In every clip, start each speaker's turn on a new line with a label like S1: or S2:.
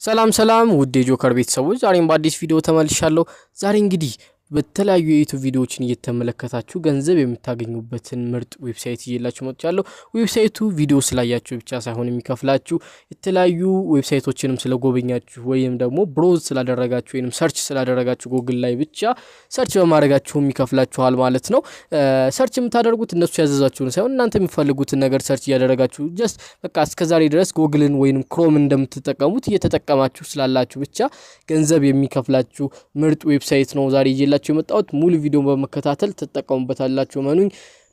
S1: ሰላም ሰላም ውድ የጆከር ቤተሰቦች ዛሬም በአዲስ ቪዲዮ ተመልሻለሁ። ዛሬ እንግዲህ በተለያዩ የዩቲዩብ ቪዲዮዎችን እየተመለከታችሁ ገንዘብ የምታገኙበትን ምርጥ ዌብሳይት ይዤላችሁ መጥቻለሁ። ዌብሳይቱ ቪዲዮ ስላያችሁ ብቻ ሳይሆን የሚከፍላችሁ የተለያዩ ዌብሳይቶችንም ስለጎበኛችሁ ወይም ደግሞ ብሮዝ ስላደረጋችሁ ወይም ሰርች ስላደረጋችሁ ጉግል ላይ ብቻ ሰርች በማድረጋችሁ ይከፍላችኋል ማለት ነው። ሰርች የምታደርጉት እነሱ ያዘዛችሁን ሳይሆን እናንተ የሚፈልጉትን ነገር ሰርች እያደረጋችሁ ጀስት በቃ እስከዛሬ ድረስ ጉግልን ወይም ክሮም እንደምትጠቀሙት እየተጠቀማችሁ ስላላችሁ ብቻ ገንዘብ የሚከፍላችሁ ምርጥ ዌብሳይት ነው ዛሬ ይዤላችሁ የመጣሁት። ሙሉ ቪዲዮን በመከታተል ተጠቀሙበታላችሁ ማኑኝ።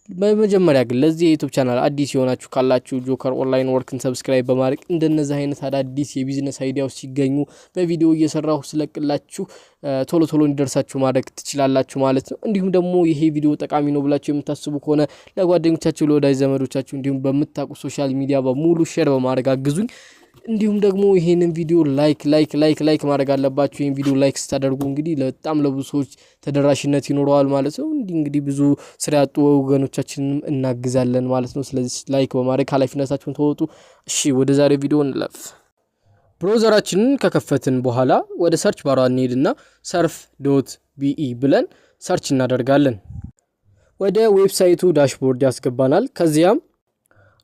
S1: በመጀመሪያ ግን ለዚህ የዩቲዩብ ቻናል አዲስ የሆናችሁ ካላችሁ ጆከር ኦንላይን ወርክን ሰብስክራይብ በማድረግ እንደነዚህ አይነት አዳዲስ የቢዝነስ አይዲያዎች ሲገኙ በቪዲዮ እየሰራሁ ስለቅላችሁ ቶሎ ቶሎ እንዲደርሳችሁ ማድረግ ትችላላችሁ ማለት ነው። እንዲሁም ደግሞ ይሄ ቪዲዮ ጠቃሚ ነው ብላችሁ የምታስቡ ከሆነ ለጓደኞቻችሁ ለወዳጅ ዘመዶቻችሁ እንዲሁም በመታቁ ሶሻል ሚዲያ በሙሉ ሼር በማድረግ አግዙኝ። እንዲሁም ደግሞ ይሄንን ቪዲዮ ላይክ ማድረግ አለባችሁ። ይሄን ቪዲዮ ላይክ ስታደርጉ እንግዲህ በጣም ለብዙ ሰዎች ተደራሽነት ይኖረዋል ማለት ነው። እንግዲህ ብዙ ስራ ያጡ ወገኖቻችንን እናግዛለን ማለት ነው። ስለዚህ ላይክ በማድረግ ኃላፊነታችሁን ተወጡ። እሺ ወደ ዛሬ ቪዲዮ እንለፍ። ብራውዘራችንን ከከፈትን በኋላ ወደ ሰርች ባሯ እንሄድና surf.be ብለን ሰርች እናደርጋለን። ወደ ዌብሳይቱ ዳሽቦርድ ያስገባናል። ከዚያም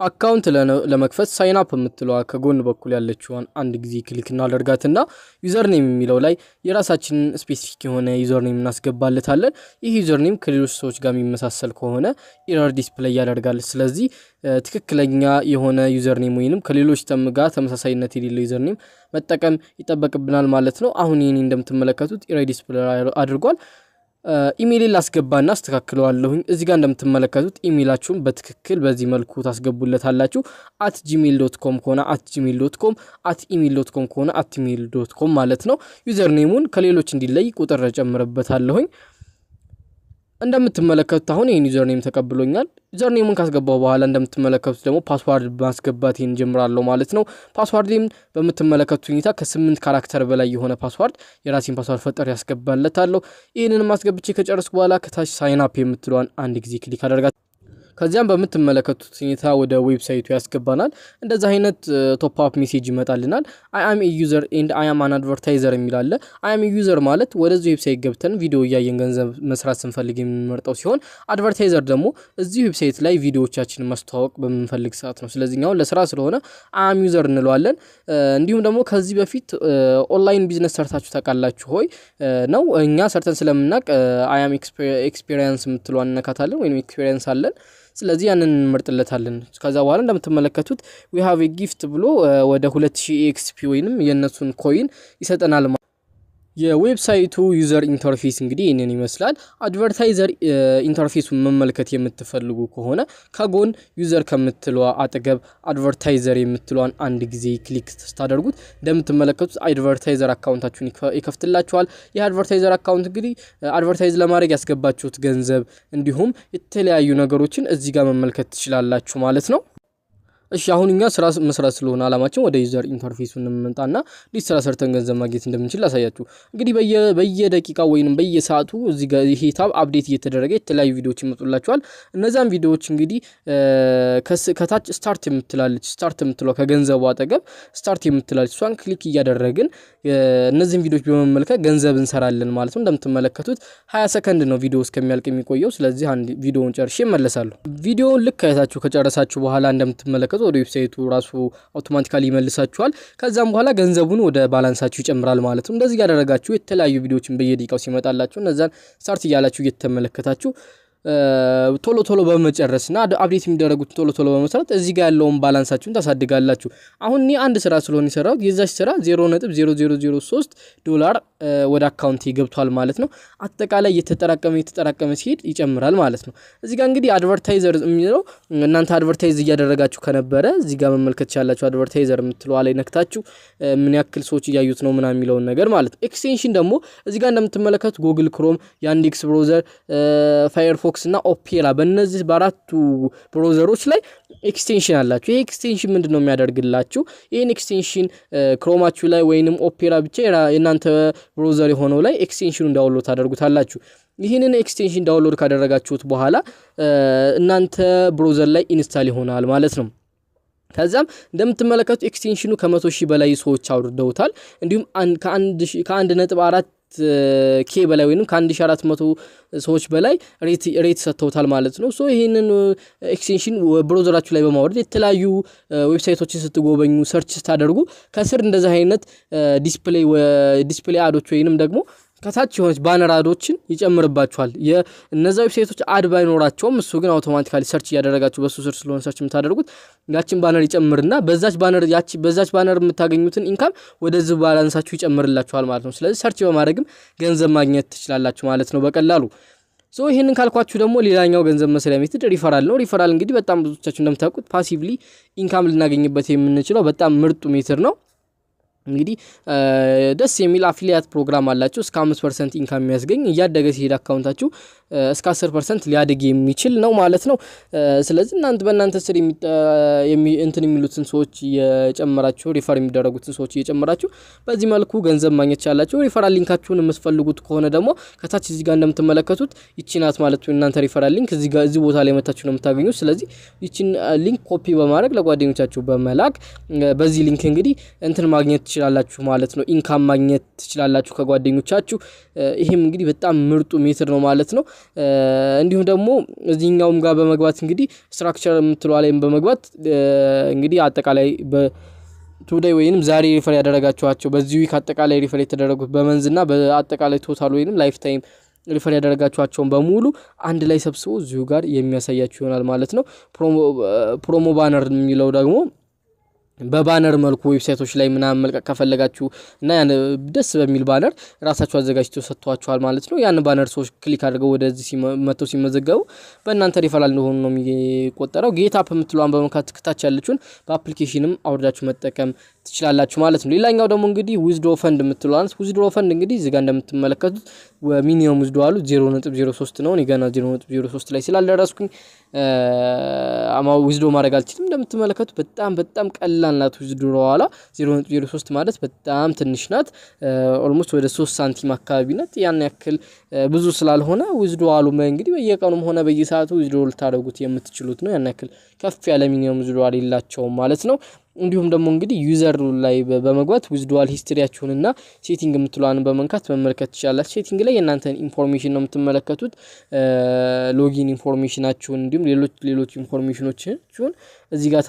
S1: አካውንት ለመክፈት ሳይን አፕ የምትለዋ ከጎን በኩል ያለችውን አንድ ጊዜ ክሊክ እናደርጋትና ዩዘር ኔም የሚለው ላይ የራሳችንን ስፔሲፊክ የሆነ ዩዘር ኔም እናስገባለታለን። ይህ ዩዘር ኔም ከሌሎች ሰዎች ጋር የሚመሳሰል ከሆነ ኤረር ዲስፕሌይ ያደርጋል። ስለዚህ ትክክለኛ የሆነ ዩዘር ኔም ወይንም ከሌሎች ጋር ተመሳሳይነት የሌለው ዩዘር ኔም መጠቀም ይጠበቅብናል ማለት ነው። አሁን ይሄን እንደምትመለከቱት ኤረር ዲስፕሌይ አድርጓል። ኢሜይል ላስገባና አስተካክለዋለሁኝ። እዚህ ጋር እንደምትመለከቱት ኢሜይላችሁን በትክክል በዚህ መልኩ ታስገቡለታላችሁ። @gmail.com ከሆነ @gmail.com @email.com ከሆነ @email.com ማለት ነው። ዩዘር ኔሙን ከሌሎች እንዲለይ ቁጥር ጨምርበታለሁኝ። እንደምትመለከቱት አሁን ይሄን ዩዘር ኔም ተቀብሎኛል። ዩዘር ኔሙን ካስገባው በኋላ እንደምትመለከቱት ደግሞ ፓስዋርድ ማስገባት ጀምራለሁ ማለት ነው። ፓስዋርድም በምትመለከቱት ሁኔታ ከ8 ካራክተር በላይ የሆነ ፓስዋርድ የራሴን ፓስዋርድ ፈጠር ያስገባለታለሁ። ይሄንን ማስገብቼ ከጨረስኩ በኋላ ከታች ሳይን አፕ የምትለዋን አንድ ጊዜ ክሊክ አደርጋለሁ። ከዚያም በምትመለከቱት ሁኔታ ወደ ዌብሳይቱ ያስገባናል። እንደዛ አይነት ቶፕ አፕ ሜሴጅ ይመጣልናል። አይ አም ኤ ዩዘር ኤንድ አይ አም አን አድቨርታይዘር የሚላል። አይ አም ኤ ዩዘር ማለት ወደዚህ ዌብሳይት ገብተን ቪዲዮ እያየን ገንዘብ መስራት ስንፈልግ የምንመርጠው ሲሆን አድቨርታይዘር ደግሞ እዚህ ዌብሳይት ላይ ቪዲዮዎቻችንን ማስተዋወቅ በምንፈልግ ሰዓት ነው። ስለዚህ ነው ለስራ ስለሆነ አይ አም ዩዘር እንለዋለን። እንዲሁም ደግሞ ከዚህ በፊት ኦንላይን ቢዝነስ ሰርታችሁ ታውቃላችሁ ሆይ ነው እኛ ሰርተን ስለምናቅ አይ አም ኤክስፒሪየንስ የምትለዋን እንነካታለን ወይም ኤክስፒሪየንስ አለን። ስለዚህ ያንን እንመርጥለታለን። ከዛ በኋላ እንደምትመለከቱት we have a gift ብሎ ወደ 2000 ኤክስፒ ወይንም የነሱን ኮይን ይሰጠናል። የዌብሳይቱ ዩዘር ኢንተርፌስ እንግዲህ ይሄንን ይመስላል። አድቨርታይዘር ኢንተርፌሱን መመልከት የምትፈልጉ ከሆነ ከጎን ዩዘር ከምትለዋ አጠገብ አድቨርታይዘር የምትለዋን አንድ ጊዜ ክሊክ ታደርጉት እንደምትመለከቱት አድቨርታይዘር አካውንታችሁን ይከፍትላችኋል። የአድቨርታይዘር አካውንት እንግዲህ አድቨርታይዝ ለማድረግ ያስገባችሁት ገንዘብ እንዲሁም የተለያዩ ነገሮችን እዚህ ጋር መመልከት ትችላላችሁ ማለት ነው። እሺ አሁን እኛ ስራ መስራት ስለሆነ አላማችን ወደ ዩዘር ኢንተርፌሱን እንመጣና ዲስ ሰርተን ገንዘብ ማግኘት እንደምንችል ላሳያችሁ። እንግዲህ በየደቂቃው ወይንም በየሰዓቱ እዚህ ጋር ይሄ ታብ አፕዴት እየተደረገ የተለያዩ ቪዲዮዎች ይመጡላችኋል። እነዛን ቪዲዮዎች እንግዲህ ከታች ስታርት የምትለው ከገንዘቡ አጠገብ ስታርት የምትላለች እሷን ክሊክ እያደረግን እነዚህን ቪዲዮዎች በመመልከት ገንዘብ እንሰራለን ማለት ነው። እንደምትመለከቱት 20 ሰከንድ ነው ቪዲዮ እስከሚያልቅ የሚቆየው። ስለዚህ አንድ ቪዲዮውን ጨርሼ እመለሳለሁ። ቪዲዮውን ልክ አይታችሁ ከጨረሳችሁ በኋላ እንደምትመለከቱት ወደ ዌብሳይቱ ራሱ አውቶማቲካሊ ይመልሳችኋል። ከዛም በኋላ ገንዘቡን ወደ ባላንሳችሁ ይጨምራል ማለት ነው። እንደዚህ ያደረጋችሁ የተለያዩ ቪዲዮዎችን በየደቂቃው ሲመጣላችሁ እነዛን ስታርት እያላችሁ እየተመለከታችሁ ቶሎ በመጨረስና አፕዴት የሚደረጉት ቶሎ በመስራት እዚህ ጋር ያለውን ባላንሳችሁን ታሳድጋላችሁ። አሁን እኔ አንድ ስራ ስለሆነ ይሰራው የዛች ስራ $0.0003 ወደ አካውንት ይገብቷል ማለት ነው። አጠቃላይ የተጠራቀመ ሲሄድ ይጨምራል ማለት ነው። እዚህ ጋር እንግዲህ አድቨርታይዘር የሚለው እናንተ አድቨርታይዝ እያደረጋችሁ ከነበረ እዚህ ጋር መመልከት ይችላልላችሁ። አድቨርታይዘር የምትለው ላይ ነክታችሁ ምን ያክል ሰዎች እያዩት ነው ምናምን የሚለውን ነገር ማለት ነው። ኤክስቴንሽን ደግሞ እዚህ ጋር እንደምትመለከቱት ጉግል ክሮም፣ ያንዴክስ ብራውዘር፣ ፋየርፎክስ እና ኦፔራ በእነዚህ በአራቱ ብራውዘሮች ላይ ኤክስቴንሽን አላችሁ። ይሄ ኤክስቴንሽን ምንድነው የሚያደርግላችሁ? ይሄን ኤክስቴንሽን ክሮማችሁ ላይ ወይንም ኦፔራ ብቻ የናንተ ብራውዘር የሆነው ላይ ኤክስቴንሽኑን ዳውንሎድ ታደርጉታላችሁ። ይሄንን ኤክስቴንሽን ዳውንሎድ ካደረጋችሁት በኋላ እናንተ ብራውዘር ላይ ኢንስታል ይሆናል ማለት ነው። ከዛም እንደምትመለከቱት ኤክስቴንሽኑ ከ100,000 በላይ ሰዎች አውርደውታል እንዲሁም ከ1.4 ኬ በላይ ወይንም ከ1400 ሰዎች በላይ ሬት ሰጥተውታል ማለት ነው ሶ ይሄንን ኤክስቴንሽን ብራውዘራችሁ ላይ በማውረድ የተለያዩ ዌብሳይቶችን ስትጎበኙ ሰርች ስታደርጉ ከስር እንደዚህ አይነት ዲስፕሌይ አዶች ወይንም ደግሞ ከታች የሆነች ባነር አዶችን ይጨምርባችኋል የነዛ ዌብሳይቶች አድ ባይኖራቸውም እሱ ግን አውቶማቲካሊ ሰርች ያደረጋችሁ በሱ ስር ስለሆነ ሰርች የምታደርጉት ያቺን ባነር ይጨምርና በዛች ባነር የምታገኙትን ኢንካም ወደዚህ ባላንሳችሁ ይጨምርላችኋል ማለት ነው ስለዚህ ሰርች በማድረግም ገንዘብ ማግኘት ትችላላችሁ ማለት ነው በቀላሉ ሶ ይሄንን ካልኳችሁ ደግሞ ሌላኛው ገንዘብ መስሪያ ሜትድ ሪፈራል ነው ሪፈራል እንግዲህ በጣም ብዙዎቻችሁ እንደምታውቁት ፓሲቭሊ ኢንካም ልናገኝበት የምንችለው በጣም ምርጡ ሜትድ ነው እንግዲህ ደስ የሚል አፊሊያት ፕሮግራም አላችሁ እስከ 5% ኢንካም የሚያስገኝ ያደገ ሲሄድ አካውንታችሁ እስከ 10% ሊያድግ የሚችል ነው ማለት ነው ስለዚህ በእናንተ ስር እንትን የሚሉትን ሰዎች የጨመራችሁ ሪፈር የሚደረጉትን ሰዎች እየጨመራችሁ በዚህ መልኩ ገንዘብ ማግኘት ይችላልላችሁ ሪፈራል ሊንካችሁን የምትፈልጉት ከሆነ ደግሞ ከታች እዚህ ጋር እንደምትመለከቱት ይቺናት ማለት ነው እናንተ ሪፈራል ሊንክ እዚህ ቦታ ላይ መታችሁ ነው የምታገኙት ስለዚህ ይቺን ሊንክ ኮፒ በማድረግ ለጓደኞቻችሁ በመላክ በዚህ ሊንክ እንግዲህ እንትን ማግኘት ትችላላችሁ ማለት ነው ኢንካም ማግኘት ትችላላችሁ ከጓደኞቻችሁ ይሄም እንግዲህ በጣም ምርጡ ሜትድ ነው ማለት ነው እንዲሁም ደግሞ እዚህኛውም ጋር በመግባት እንግዲህ ስትራክቸር የምትለው ላይ በመግባት እንግዲህ አጠቃላይ በቱዴይ ወይንም ዛሬ ሪፈር ያደረጋችኋቸው በዚህ ዊክ አጠቃላይ ሪፈር የተደረጉት በመንዝና በአጠቃላይ ቶታል ወይንም ላይፍ ታይም ሪፈር ያደረጋችኋቸውን በሙሉ አንድ ላይ ሰብስቦ እዚሁ ጋር የሚያሳያችሁ ይሆናል ማለት ነው ፕሮሞ ባነር የሚለው ደግሞ በባነር መልኩ ዌብሳይቶች ላይ ምናምን መልቀቅ ከፈለጋችሁ እና ያን ደስ በሚል ባነር ራሳችሁ አዘጋጅተው ሰጥቷችኋል ማለት ነው ያን ባነር ሰዎች ክሊክ አድርገው ወደዚህ መተው ሲመዘገቡ በእናንተ ሪፈራል እንደሆነ ነው የሚቆጠረው ጌት አፕ የምትሏን በመካት ከታች ያለችውን በአፕሊኬሽንም አውርዳችሁ መጠቀም ትችላላችሁ ማለት ነው ሌላኛው ደግሞ እንግዲህ ዊዝድሮ ፈንድ የምትሏን ዊዝድሮ ፈንድ እንግዲህ እዚህ ጋር እንደምትመለከቱት ሚኒመም ዊዝድሮ አሉ 0.03 ነው እኔ ገና 0.03 ላይ ስላልደረስኩኝ ዊዝድሮ ማድረግ አልችልም እንደምትመለከቱት በጣም ቀላል ናት ዊዝድሮ ዋላ 0.03 ማለት በጣም ትንሽ ናት ኦልሞስት ወደ 3 ሳንቲም አካባቢ ናት ያን ያክል ብዙ ስላልሆነ ዊዝድሮ አሉ እንግዲህ በየቀኑም ሆነ በየሰዓቱ ዊዝድሮ ልታደርጉት የምትችሉት ነው ያን ያክል ከፍ ያለ ሚኒመም ዊዝድሮ የላቸውም ማለት ነው እንዲሁም ደግሞ እንግዲህ ዩዘር ላይ በመግባት ዊዝድሮዋል ሂስትሪያችሁንና ሴቲንግ የምትሏን በመንካት መመልከት ትችላላችሁ ሴቲንግ ላይ የእናንተን ኢንፎርሜሽን ነው የምትመለከቱት ሎጊን ኢንፎርሜሽናችሁን እንዲሁም ሌሎች ኢንፎርሜሽኖችን እዚህ ጋር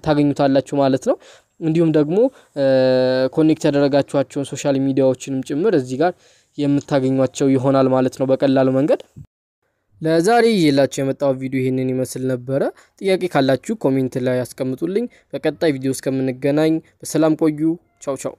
S1: ታገኙታላችሁ ማለት ነው እንዲሁም ደግሞ ኮኔክት ያደረጋችኋቸውን ሶሻል ሚዲያዎችንም ጭምር እዚህ ጋር የምታገኙቸው ይሆናል ማለት ነው በቀላሉ መንገድ ለዛሬ ይላችሁ የመጣው ቪዲዮ ይሄንን ይመስል ነበር ጥያቄ ካላችሁ ኮሜንት ላይ አስቀምጡልኝ በቀጣይ ቪዲዮ እስከምንገናኝ በሰላም ቆዩ ቻው